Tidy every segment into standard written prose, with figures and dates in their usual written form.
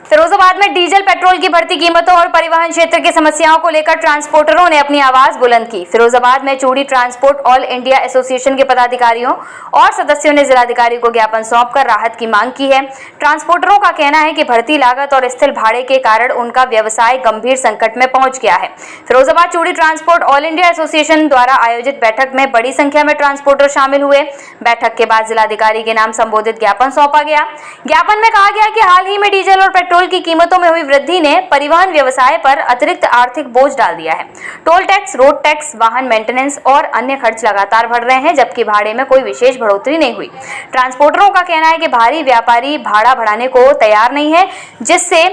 फिरोजाबाद में diesel petrol की बढ़ती कीमतों और परिवहन क्षेत्र की समस्याओं को लेकर ट्रांसपोर्टरों ने अपनी आवाज बुलंद की। फिरोजाबाद में चूड़ी ट्रांसपोर्ट ऑल इंडिया एसोसिएशन के पदाधिकारियों और सदस्यों ने जिलाधिकारी को ज्ञापन सौंपकर राहत की मांग की है। ट्रांसपोर्टरों का कहना है कि बढ़ती लागत और स्थिर भाड़े के कारण उनका व्यवसाय गंभीर संकट में पहुंच गया है। फिरोजाबाद चूड़ी ट्रांसपोर्ट ऑल इंडिया एसोसिएशन द्वारा आयोजित बैठक में बड़ी संख्या में ट्रांसपोर्टर शामिल हुए। बैठक के बाद जिलाधिकारी के नाम संबोधित ज्ञापन सौंपा गया। ज्ञापन में कहा गया कि हाल ही में डीजल और पेट्रोल की कीमतों में हुई वृद्धि ने परिवहन व्यवसाय पर अतिरिक्त आर्थिक बोझ डाल दिया है। टोल टैक्स, रोड टैक्स, वाहन मेंटेनेंस और अन्य खर्च लगातार बढ़ रहे हैं, जबकि भाड़े में कोई विशेष बढ़ोतरी नहीं हुई। ट्रांसपोर्टरों का कहना है कि भारी व्यापारी भाड़ा बढ़ाने को तैयार नहीं है, जिससे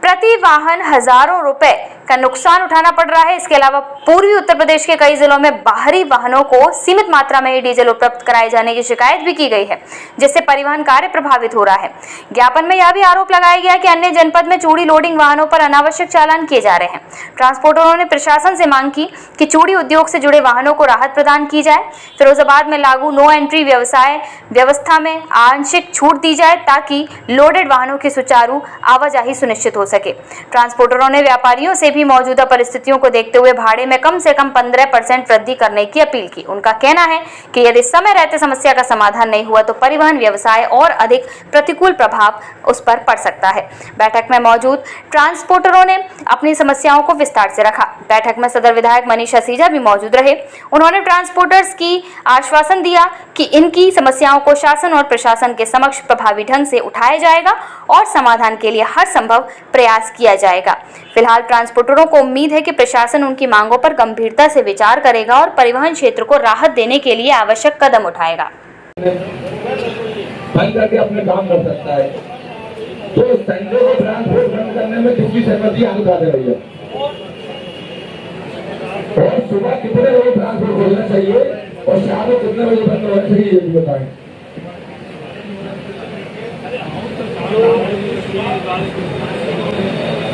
प्रति वाहन हजारों रुपए का नुकसान उठाना पड़ रहा है। इसके अलावा पूर्वी उत्तर प्रदेश के कई जिलों में बाहरी वाहनों को सीमित मात्रा में ही डीजल उपलब्ध कराए जाने की शिकायत भी की गई है, जिससे परिवहन कार्य प्रभावित हो रहा है। ज्ञापन में यह भी आरोप लगाया गया कि अन्य जनपद में चूड़ी लोडिंग वाहनों पर अनावश्यक चालान किए जा रहे हैं। ट्रांसपोर्टरों ने प्रशासन से मांग की कि चूड़ी उद्योग से जुड़े वाहनों को राहत प्रदान की जाए। फिरोजाबाद में लागू नो एंट्री व्यवस्था में आंशिक छूट दी जाए ताकि लोडेड वाहनों की सुचारू आवाजाही सुनिश्चित हो सके। ट्रांसपोर्टरों ने व्यापारियों से भी मौजूदा परिस्थितियों को देखते हुए भाड़े में कम से कम 15% वृद्धि करने की अपील की। उनका कहना है कि यदि समय रहते समस्या का समाधान नहीं हुआ तो परिवहन व्यवसाय और अधिक प्रतिकूल प्रभाव उस पर पड़ सकता है। बैठक में मौजूद ट्रांसपोर्टरों ने अपनी समस्याओं को विस्तार से रखा। बैठक में सदर विधायक मनीष हसीजा भी मौजूद रहे। उन्होंने ट्रांसपोर्टर्स की आश्वासन दिया कि इनकी समस्याओं को शासन और प्रशासन के समक्ष प्रभावी ढंग से उठाया जाएगा और समाधान के लिए हर संभव प्रयास किया जाएगा। फिलहाल ट्रांसपोर्टरों को उम्मीद है कि प्रशासन उनकी मांगों पर गंभीरता से विचार करेगा और परिवहन क्षेत्र को राहत देने के लिए आवश्यक कदम उठाएगा। अपने काम कर सकता है तो संडे को ट्रांसपोर्ट बंद करने में किसकी सहमति आप बता दे रही है, और सुबह कितने बजे ट्रांसपोर्ट खोलना चाहिए और शाम को कितने बजे बंद होना चाहिए ये भी बताएं।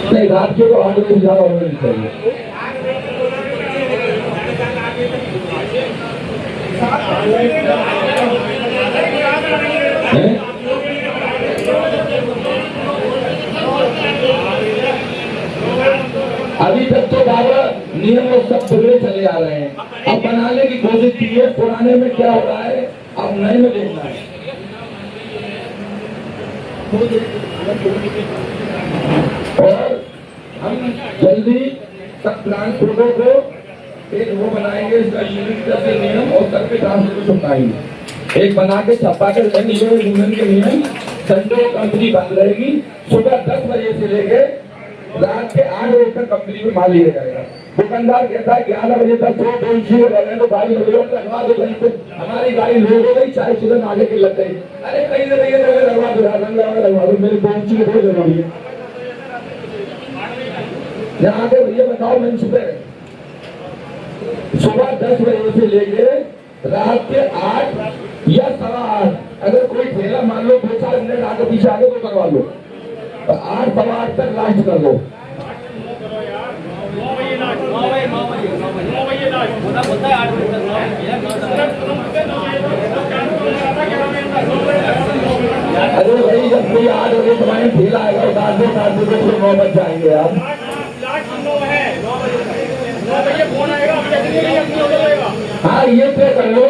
नहीं, राज्यों को 8 बजे ज्यादा होना नहीं चाहिए। अभी तक तो बाबा नियम और सब बिगड़े चले आ रहे हैं। अब बनाने की कोशिश की है, पुराने में क्या हो रहा है अब नए में देखना है। और हम जल्दी सब ट्रांसपोर्टरों को एक वो बनाएंगे, इसका यूनिट जैसे नियम और सबके ट्रांसपोर्ट छुपाएंगे। एक बना के छपा के यूनियन के नियम संडे कंपनी बंद रहेगी। सुबह 10 बजे से लेके रात के 8 बजे तक कंपनी में माल लिया जाएगा। दुकानदार कहता है 11 बजे तक तो गाड़ी लगवा दो, कहीं पे हमारी गाड़ी लोड हो गई, चाहे सीजन आगे की लग गई, अरे कहीं से भैया लगवा दो, मेरे पहुंची के बहुत जरूरी है। यहाँ के भैया बताओ, मैं सुबह 10 बजे से लेके रात के 8 या 8:15, अगर कोई ठेला मान लो 2-4 मिनट आगे पीछे आगे तो करवा लो, 8-8:15 तक लास्ट कर लो। अरे भाई जब कोई 8 बजे तुम्हारे ठेला आएगा 7 बजे 9 बज जाएंगे आप। हाँ, ये तय कर लो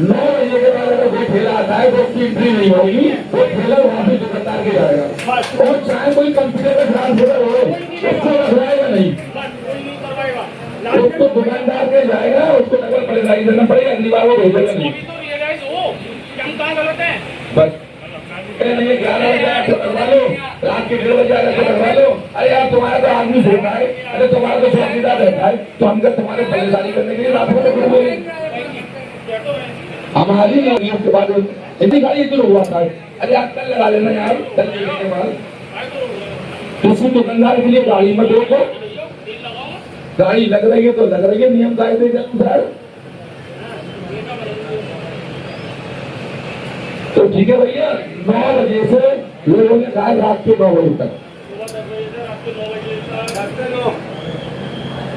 9 बजे के बाद अगर कोई ठेला आता है तो उसकी एंट्री नहीं होगी, वो ठेला वहाँ पे दुकानदार के जाएगा। और चाहे कोई कंप्यूटर का ट्रांसफर हो उसको रखवाएगा नहीं, उसको दुकानदार के जाएगा, उसको डबल परेशानी देना पड़ेगा, अगली बार वो भेजेगा नहीं। बस 11 बजे करवा लो, रात के 1:30 बजे आकर करवा लो। अरे यार तुम्हारा तो आदमी सोता है, अरे तुम्हारा तो चौकीदार रहता है, तो हम तुम्हारे परेशानी करने के लिए रात को हमारी उसके बाद इतनी गाड़ी इधर हुआ था। अरे आप कल लगा लेना यार, कल के बाद किसी दुकानदार के लिए गाड़ी में देखो, गाड़ी लग रही है तो लग रही है नियम कायदे के अनुसार। तो ठीक है भैया, 9 बजे से लोगों ने कहा रात के 9 बजे तक।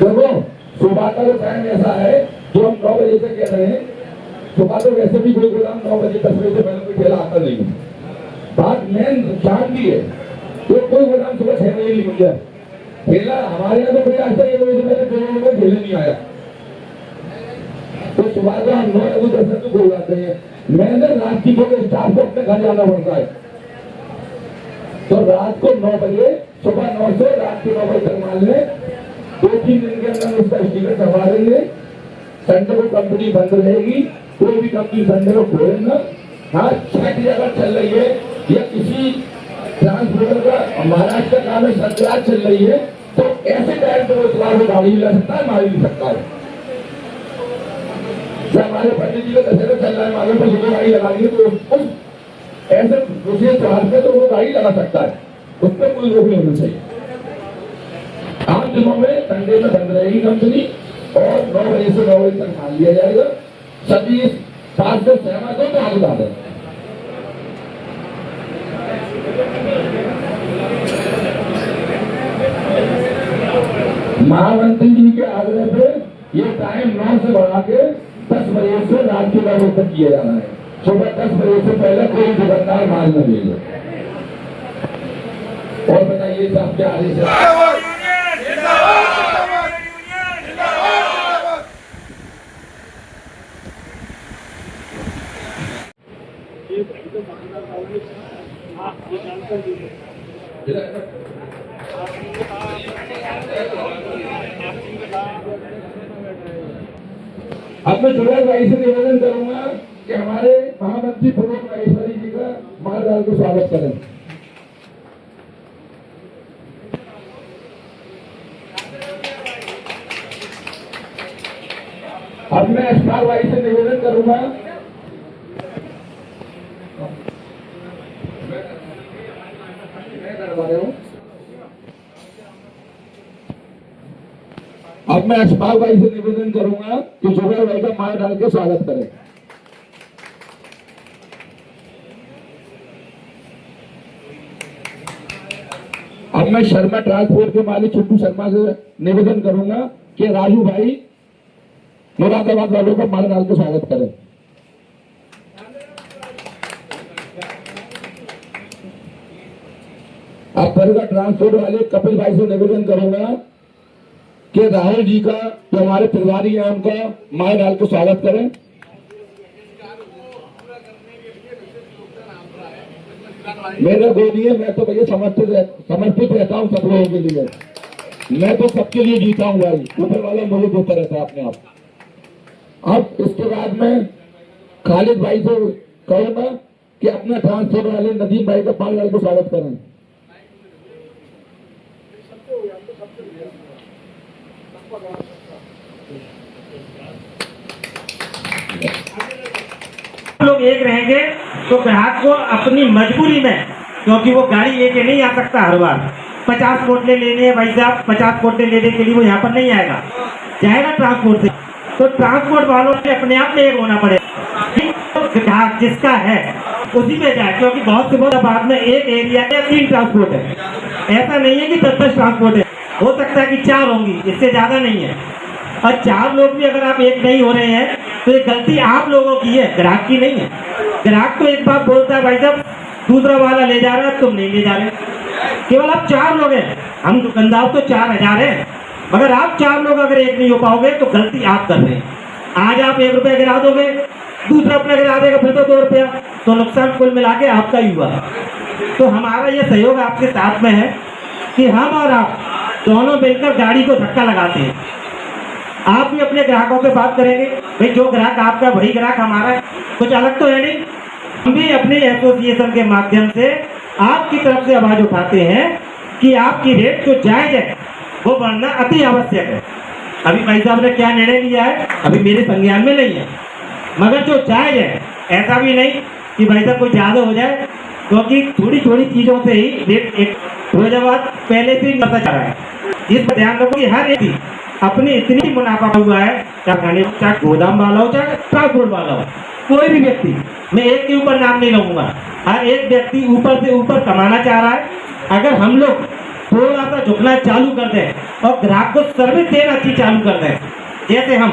देखो सुबह का जो टाइम ऐसा है जो हम 9 बजे से कह रहे हैं, सुबह तो वैसे भी कोई गोदाम 9 बजे 10 बजे से पहले कोई ठेला आता नहीं है। बात मेन शाम की है, तो कोई गोदाम सुबह मिली मुझे। ठेला हमारे यहाँ तो कोई ऐसा ही मेरे ठेले नहीं आया, तो सुबह को हम 9 बजे 10 बजे बोल जाते हैं। मैंने रात की को स्टाफ को अपने घर जाना पड़ता है, तो रात को 9 बजे, सुबह 9 से रात के 9 बजे तक मान लें 2-3 दिन के अंदर उसका स्टीकर करवा देंगे। संडे को कंपनी बंद रहेगी, कोई भी कंपनी संडे को खोले ना। हाँ, छठ अगर चल रही है या किसी ट्रांसपोर्टर का महाराष्ट्र का काम है, संक्रांत चल रही है, तो ऐसे टाइम पर रोजगार को गाड़ी ला सकता है, माल भी सकता है। जब हमारे पंडित जी का दशहरा चल रहा है, मालूम पर सुबह गाड़ी लगाएंगे तो उस ऐसे विशेष त्योहार पे तो वो गाड़ी लगा सकता है, उस पर कोई रोक नहीं होना चाहिए। आम दिनों में संडे में बंद रहेगी कंपनी और 9 बजे से 9 बजे तक माल लिया जाएगा। सभी इस बात से सहमत हो तो आगे बता दें। महामंत्री जी के आग्रह पे ये टाइम 9 से बढ़ा के 10 बजे से रात के 9 बजे तक किया जाना है। सुबह 10 बजे से पहले कोई दुकानदार माल न देगा। और बताइए साहब क्या आदेश है? अब मैं जुड़ेल भाई से निवेदन करूंगा कि हमारे महामंत्री प्रमोद महेश्वरी जी का महाराज को स्वागत करें। अब मैं अशफाक भाई से निवेदन करूंगा अब मैं अशफाक भाई से निवेदन करूंगा कि जुबैर भाई का मार डाल के स्वागत करें। अब मैं शर्मा ट्रांसपोर्ट के मालिक चिट्टू शर्मा से निवेदन करूंगा कि राजू भाई मुरादाबाद वालों का मार डाल के स्वागत करें। अब बरगा ट्रांसपोर्ट वाले कपिल भाई से निवेदन करूंगा कि राहुल जी का जो हमारे परिवारी हैं उनका मार डाल के स्वागत करें। मेरे गोलिए मैं तो भैया समर्पित रहता हूँ सब लोगों के लिए। मैं तो सबके लिए जीता हूँ भाई, ऊपर वाला मुझे देता रहता है अपने आप। अब इसके बाद में खालिद भाई से कहूंगा कि अपना ट्रांसपोर्ट वाले नदीम भाई का मार डाल के स्वागत करें। लोग एक रहेंगे तो ग्राहक को अपनी मजबूरी में, क्योंकि वो गाड़ी लेके नहीं आ सकता हर बार, 50 कोटले लेने हैं भाई साहब, 50 कोटले लेने के लिए वो यहाँ पर नहीं आएगा, जाएगा ट्रांसपोर्ट से। तो ट्रांसपोर्ट वालों से अपने आप में एक होना पड़ेगा, तो ग्राहक जिसका है उसी में जाए, क्योंकि बहुत से बहुत बाद में एक एरिया में 3 ट्रांसपोर्ट है। ऐसा नहीं है कि 10-10 ट्रांसपोर्ट है, हो सकता है कि 4 होंगी, इससे ज्यादा नहीं है। और 4 लोग भी अगर आप एक नहीं हो रहे हैं तो ये गलती आप लोगों की है, ग्राहक की नहीं है। ग्राहक तो एक बात बोलता है भाई साहब, दूसरा वाला ले जा रहा है, तुम नहीं ले जा रहे। केवल आप 4 लोग हैं, हम दुकानदार तो 4000 है, मगर आप 4 लोग अगर एक नहीं हो पाओगे तो गलती आप कर रहे हैं। आज आप 1 रुपया गिरा दोगे, दूसरा अपना गिरा देगा, फिर तो 2 रुपया, तो नुकसान कुल मिला के आपका ही हुआ। तो हमारा ये सहयोग आपके साथ में है कि हम और आप दोनों मिलकर गाड़ी को धक्का लगाते हैं। आप भी अपने ग्राहकों से बात करेंगे, भाई जो ग्राहक आपका वही ग्राहक हमारा है, कुछ अलग तो है नहीं। हम भी अपने एसोसिएशन के माध्यम से आपकी तरफ से आवाज उठाते हैं कि आपकी रेट जो जायज है वो बढ़ना अति आवश्यक है। अभी भाई साहब ने क्या निर्णय लिया है अभी मेरे संज्ञान में नहीं है, मगर जो जायज है, ऐसा भी नहीं कि भाई साहब कोई ज्यादा हो जाए, क्योंकि थोड़ी थोड़ी चीजों से ही रेट एक फिरोजाबाद पहले से ही बढ़ता जा रहा है। इस पर ध्यान रखो कि हर एक अपनी इतनी मुनाफा हुआ है, चाहे गोदाम वाला हो चाहे ट्रांसपोर्ट वाला हो, कोई भी व्यक्ति, मैं एक के ऊपर नाम नहीं लूंगा, हर एक व्यक्ति ऊपर से ऊपर कमाना चाह रहा है। अगर हम लोग थोड़ा सा झुकना चालू कर दें और ग्राहक को सर्विस देना अच्छी चालू कर दें, जैसे हम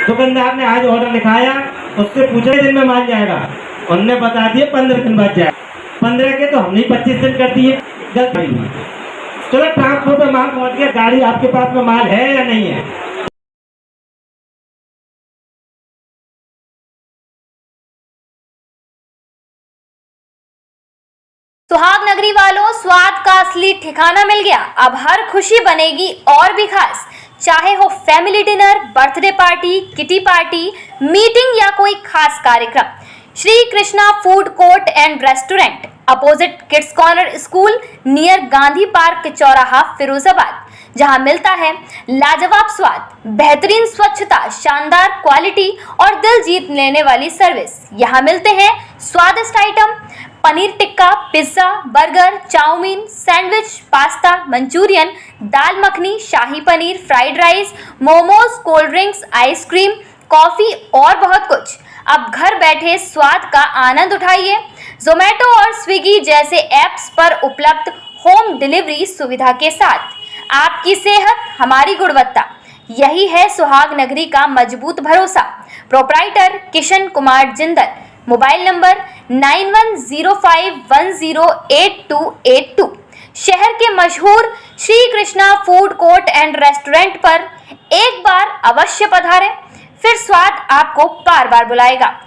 दुकानदार ने आज ऑर्डर लिखाया, उससे पूछे दिन में माल जाएगा, उनने बता दिए 15 दिन बाद जाएगा, 15 के तो हमने 25 दिन कर दिए, गलत नहीं। चलो ट्रांसपोर्ट में माल पहुंच गया, गाड़ी आपके पास में माल है या नहीं है? सुहाग नगरी वालों, स्वाद का असली ठिकाना मिल गया। अब हर खुशी बनेगी और भी खास, चाहे हो family dinner, birthday party, kitty party, meeting या कोई खास कार्यक्रम। Shri Krishna food court and restaurant, opposite kids corner school, near Gandhi park चौराहा, फिरोजाबाद, जहां मिलता है लाजवाब स्वाद, बेहतरीन स्वच्छता, शानदार क्वालिटी और दिल जीत लेने वाली सर्विस। यहां मिलते हैं स्वादिष्ट item, paneer tikka, pizza, burger, chowmein, sandwich, pasta, Manchurian, dal makhani, shahi paneer, fried rice, momos, cold drinks, ice cream, coffee और बहुत कुछ। अब घर बैठे स्वाद का आनंद उठाइए। जोमेटो और स्विगी जैसे ऐप्स पर उपलब्ध होम डिलीवरी सुविधा के साथ। आपकी सेहत, हमारी गुणवत्ता, यही है सुहाग नगरी का मजबूत भरोसा। Proprietor Kishan Kumar Jindal, mobile number 9105108282। शहर के मशहूर Shri Krishna food court and restaurant पर एक बार अवश्य पधारें, फिर स्वाद आपको बार बार बुलाएगा।